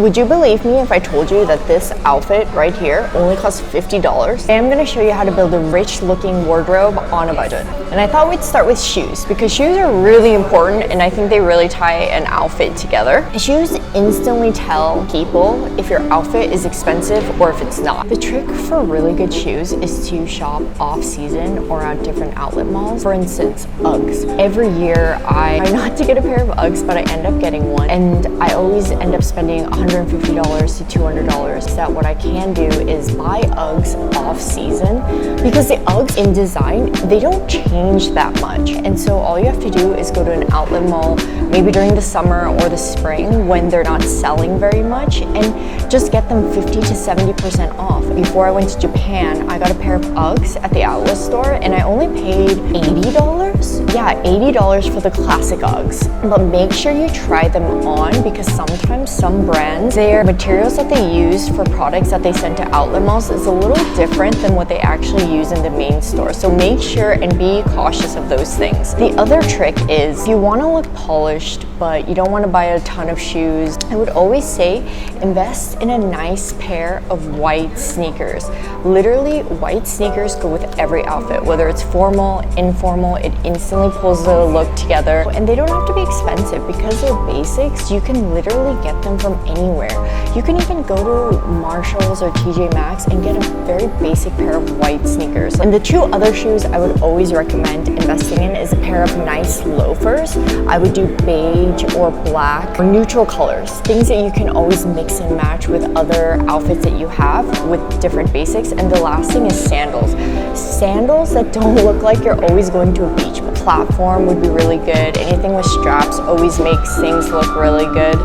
Would you believe me if I told you that this outfit right here only costs $50? I am going to show you how to build a rich looking wardrobe on a budget. And I thought we'd start with shoes because shoes are really important and I think they really tie an outfit together. Shoes instantly tell people if your outfit is expensive or if it's not. The trick for really good shoes is to shop off season or at different outlet malls. For instance, Uggs. Every year I try not to get a pair of Uggs, but I end up getting one and I always end up spending $150 to $200. So that what I can do is buy Uggs off season because the Uggs in design, they don't change that much. And so all you have to do is go to an outlet mall, maybe during the summer or the spring when they're not selling very much, and just get them 50 to 70% off. Before I went to Japan, I got a pair of Uggs at the outlet store and I only paid $80? Yeah, $80 for the classic Uggs. But make sure you try them on because sometimes some brands, their materials that they use for products that they send to outlet malls is a little different than what they actually use in the main store. So make sure and be cautious of those things. The other trick is if you want to look polished, but you don't want to buy a ton of shoes, I would always say invest in a nice pair of white sneakers. Literally, white sneakers go with every outfit, whether it's formal, informal, it instantly pulls the look together. And they don't have to be expensive because they're basics. You can literally get them from anywhere. You can even go to Marshalls or TJ Maxx and get a very basic pair of white sneakers. And the two other shoes I would always recommend investing in is a pair of nice loafers. I would do beige or black or neutral colors, things that you can always mix and match with other outfits that you have with different basics. And the last thing is sandals. Sandals that don't look like you're always going to a beach. Platform would be really good. Anything with straps always makes things look really good.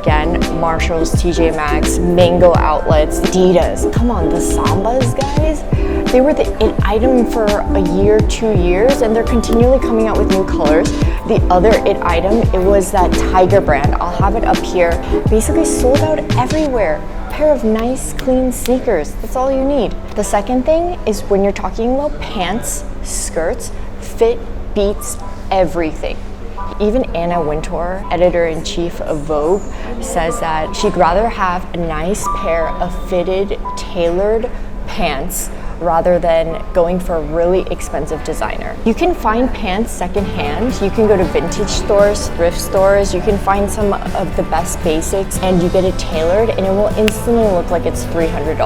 Again, Marshalls, TJ Maxx, Mango outlets, Adidas. Come on, the Sambas, guys. They were the it item for a year, 2 years, and they're continually coming out with new colors. The other it item, it was that Tiger brand. I'll have it up here. Basically sold out everywhere. Pair of nice, clean sneakers. That's all you need. The second thing is when you're talking about pants, skirts, fit beats everything. Even Anna Wintour, editor-in-chief of Vogue, says that she'd rather have a nice pair of fitted, tailored pants rather than going for a really expensive designer. You can find pants secondhand. You can go to vintage stores, thrift stores. You can find some of the best basics and you get it tailored and it will instantly look like it's $300.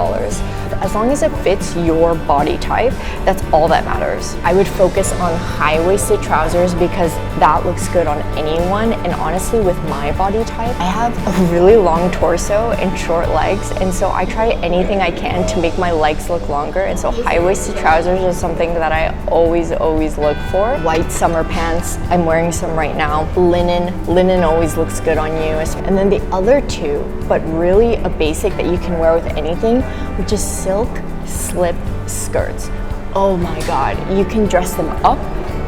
As long as it fits your body type, that's all that matters. I would focus on high-waisted trousers because that looks good on anyone. And honestly, with my body type, I have a really long torso and short legs. And so I try anything I can to make my legs look longer. And so high-waisted trousers is something that I always look for. White summer pants, I'm wearing some right now. Linen always looks good on you. And then the other two, but really a basic that you can wear with anything, which is silk slip skirts. Oh my God, you can dress them up,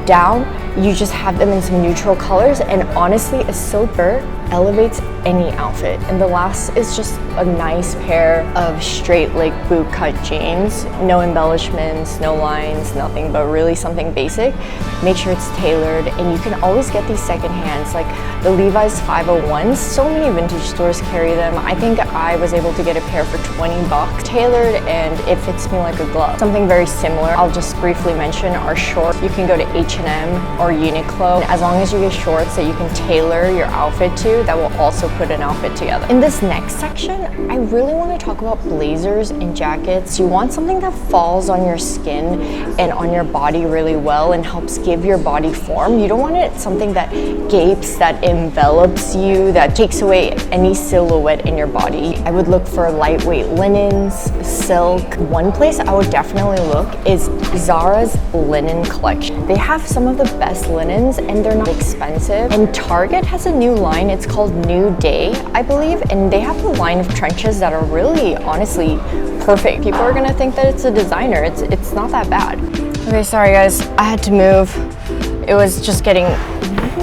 down, you just have them in some neutral colors, and honestly, a silk skirt elevates any outfit. And the last is just a nice pair of straight leg boot cut jeans. No embellishments, no lines, nothing, but really something basic. Make sure it's tailored, and you can always get these second hands, like the Levi's 501s. So many vintage stores carry them. I think I was able to get a pair for $20, tailored, and it fits me like a glove. Something very similar, I'll just briefly mention, are shorts. You can go to H&M or Uniqlo. As long as you get shorts that you can tailor your outfit to, that will also put an outfit together. In this next section, I really want to talk about blazers and jackets. You want something that falls on your skin and on your body really well and helps give your body form. You don't want it something that gapes, that envelops you, that takes away any silhouette in your body. I would look for lightweight linens, silk. One place I would definitely look is Zara's linen collection. They have some of the best linens and they're not expensive. And Target has a new line, it's called New Day, I believe, and they have a line of trenches that are really, honestly, perfect. People are gonna think that it's a designer. It's not that bad. Okay, sorry guys, I had to move. It was just getting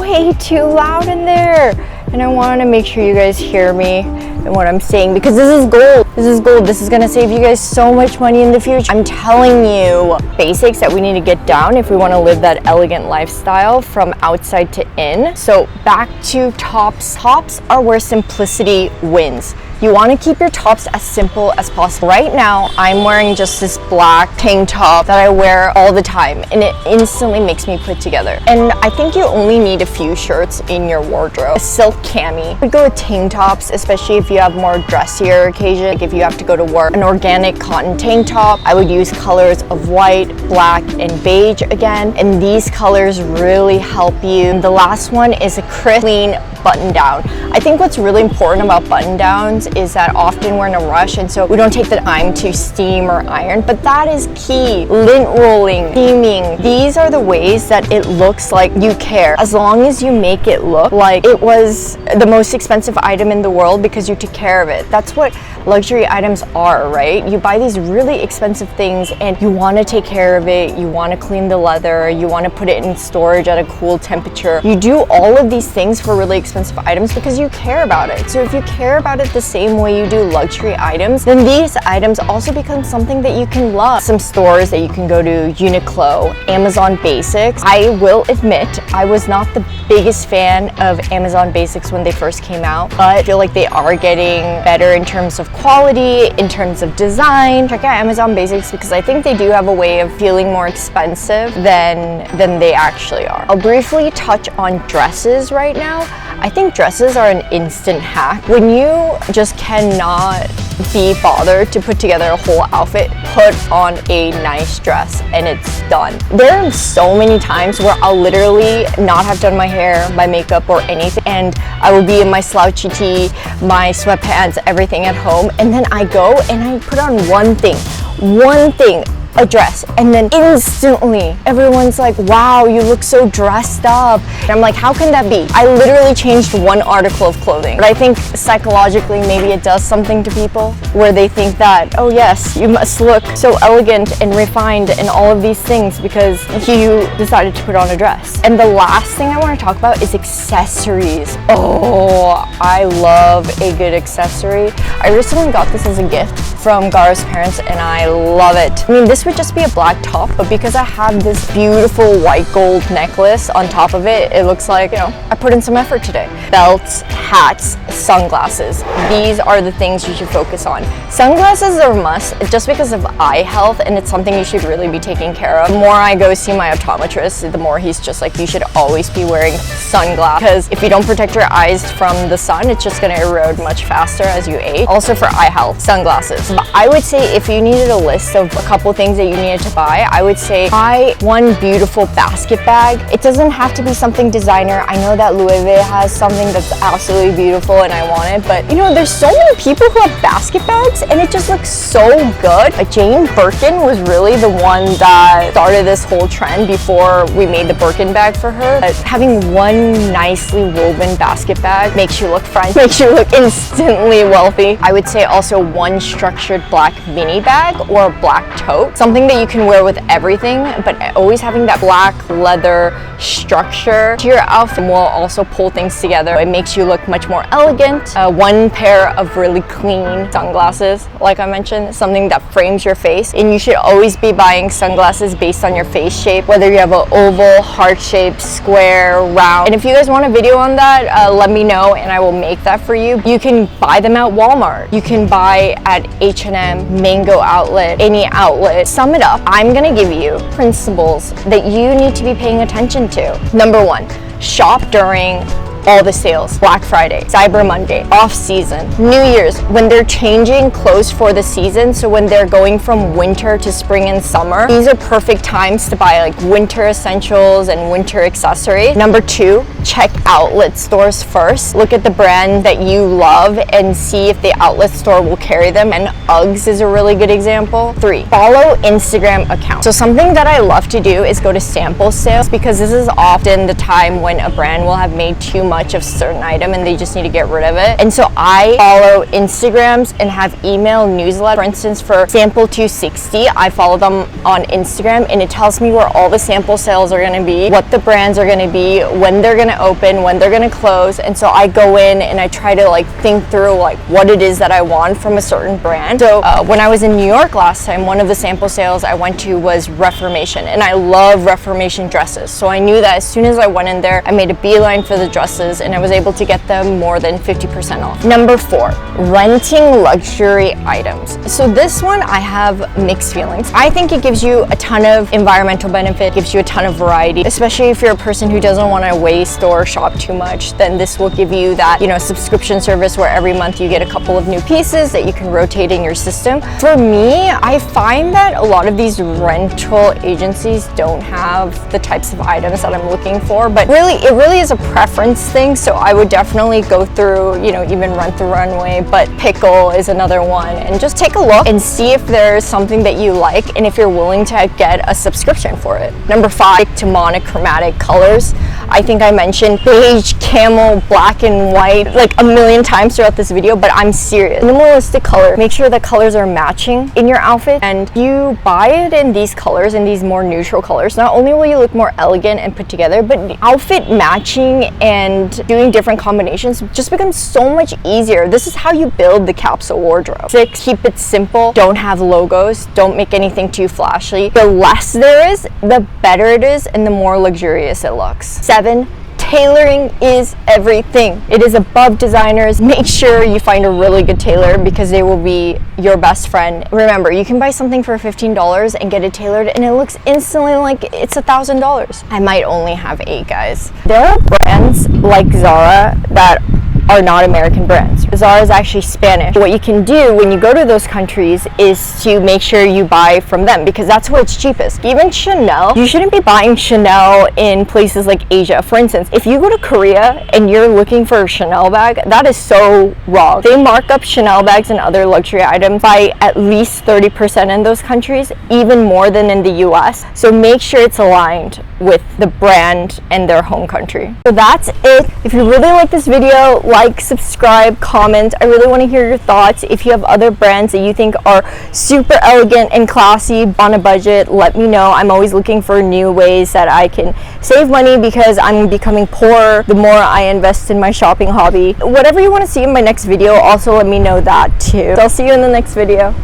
way too loud in there. And I want to make sure you guys hear me and what I'm saying, because this is gold. This is gold. This is going to save you guys so much money in the future. I'm telling you basics that we need to get down if we want to live that elegant lifestyle from outside to in. So back to tops. Tops are where simplicity wins. You want to keep your tops as simple as possible. Right now, I'm wearing just this black tank top that I wear all the time, and it instantly makes me put together. And I think you only need a few shirts in your wardrobe. A silk cami. I would go with tank tops, especially if you have more dressier occasion. Like if you have to go to work. An organic cotton tank top. I would use colors of white, black, and beige again. And these colors really help you. And the last one is a crisp, clean button down. I think what's really important about button downs is that often we're in a rush, and so we don't take the time to steam or iron, but that is key. Lint rolling, steaming, these are the ways that it looks like you care. As long as you make it look like it was the most expensive item in the world because you took care of it. That's what luxury items are, right? You buy these really expensive things and you want to take care of it, you want to clean the leather, you want to put it in storage at a cool temperature. You do all of these things for really expensive items because you care about it. So if you care about it the same way you do luxury items, then these items also become something that you can love. Some stores that you can go to: Uniqlo, Amazon Basics. I will admit, I was not the biggest fan of Amazon Basics when they first came out, but I feel like they are getting better in terms of quality, in terms of design. Check out Amazon Basics because I think they do have a way of feeling more expensive than they actually are. I'll briefly touch on dresses right now. I think dresses are an instant hack. When you just cannot be bothered to put together a whole outfit, put on a nice dress and it's done. There are so many times where I'll literally not have done my hair, my makeup, or anything, and I will be in my slouchy tee, my sweatpants, everything at home, and then I go and I put on one thing, a dress, and then instantly everyone's like, wow, you look so dressed up. And I'm like, how can that be? I literally changed one article of clothing. But I think psychologically maybe it does something to people where they think that, oh yes, you must look so elegant and refined and all of these things because you decided to put on a dress. And the last thing I want to talk about is accessories. Oh, I love a good accessory. I recently got this as a gift from Gara's parents and I love it. I mean, this would just be a black top, but because I have this beautiful white gold necklace on top of it, it looks like, you know, I put in some effort today. Belts, hats, sunglasses. These are the things you should focus on. Sunglasses are a must just because of eye health, and it's something you should really be taking care of. The more I go see my optometrist, the more he's just like, you should always be wearing sunglasses because if you don't protect your eyes from the sun, it's just going to erode much faster as you age. Also for eye health, sunglasses. But I would say if you needed a list of a couple things that you needed to buy, I would say buy one beautiful basket bag. It doesn't have to be something designer. I know that Louis Vuitton has something that's absolutely beautiful and I want it, but you know, there's so many people who have basket bags and it just looks so good. Like Jane Birkin was really the one that started this whole trend before we made the Birkin bag for her. But having one nicely woven basket bag makes you look French, makes you look instantly wealthy. I would say also one structured black mini bag or black tote, something that you can wear with everything, but always having that black leather structure to your outfit will also pull things together. It makes you look much more elegant. One pair of really clean sunglasses, like I mentioned, something that frames your face, and you should always be buying sunglasses based on your face shape, whether you have an oval, heart shape, square, round. And if you guys want a video on that, let me know and I will make that for you. You can buy them at Walmart. You can buy at H&M, Mango Outlet, any outlet. Sum it up, I'm gonna give you principles that you need to be paying attention to. Number one, shop during all the sales. Black Friday, Cyber Monday, off season, New Year's, when they're changing clothes for the season. So when they're going from winter to spring and summer, these are perfect times to buy like winter essentials and winter accessories. Number two, check outlet stores first. Look at the brand that you love and see if the outlet store will carry them, and Uggs is a really good example. Three, follow Instagram accounts. So something that I love to do is go to sample sales because this is often the time when a brand will have made too much of a certain item and they just need to get rid of it. And so I follow Instagrams and have email newsletters. For instance, for Sample 260, I follow them on Instagram, and it tells me where all the sample sales are going to be, what the brands are going to be, when they're going to open, when they're going to close. And so I go in and I try to like think through like what it is that I want from a certain brand. So when I was in New York last time, one of the sample sales I went to was Reformation, and I love Reformation dresses. So I knew that as soon as I went in there, I made a beeline for the dresses, and I was able to get them more than 50% off. Number 4, renting luxury items. So this one I have mixed feelings. I think it gives you a ton of environmental benefit, gives you a ton of variety, especially if you're a person who doesn't want to waste or shop too much. Then this will give you that, subscription service where every month you get a couple of new pieces that you can rotate in your system. For me, I find that a lot of these rental agencies don't have the types of items that I'm looking for, but it really is a preference thing. So I would definitely go through, even Rent the Runway, but Pickle is another one, and just take a look and see if there's something that you like and if you're willing to get a subscription for it. Number 5, to monochromatic colors. I think I mentioned beige, camel, black and white like a million times throughout this video, but I'm serious. Minimalistic color. Make sure the colors are matching in your outfit, and you buy it in these colors, in these more neutral colors. Not only will you look more elegant and put together, but the outfit matching and doing different combinations just becomes so much easier. This is how you build the capsule wardrobe. 6, keep it simple. Don't have logos. Don't make anything too flashy. The less there is, the better it is and the more luxurious it looks. 7, tailoring is everything. It is above designers. Make sure you find a really good tailor because they will be your best friend. Remember, you can buy something for $15 and get it tailored and it looks instantly like it's $1,000. I might only have 8, guys. There are brands like Zara that are not American brands. Zara is actually Spanish. What you can do when you go to those countries is to make sure you buy from them because that's where it's cheapest. Even Chanel, you shouldn't be buying Chanel in places like Asia. For instance, if you go to Korea and you're looking for a Chanel bag, that is so wrong. They mark up Chanel bags and other luxury items by at least 30% in those countries, even more than in the US. So make sure it's aligned with the brand and their home country. So that's it. If you really like this video, like, subscribe, comment. I really want to hear your thoughts. If you have other brands that you think are super elegant and classy on a budget, let me know. I'm always looking for new ways that I can save money because I'm becoming poorer the more I invest in my shopping hobby. Whatever you want to see in my next video, also let me know that too. So I'll see you in the next video.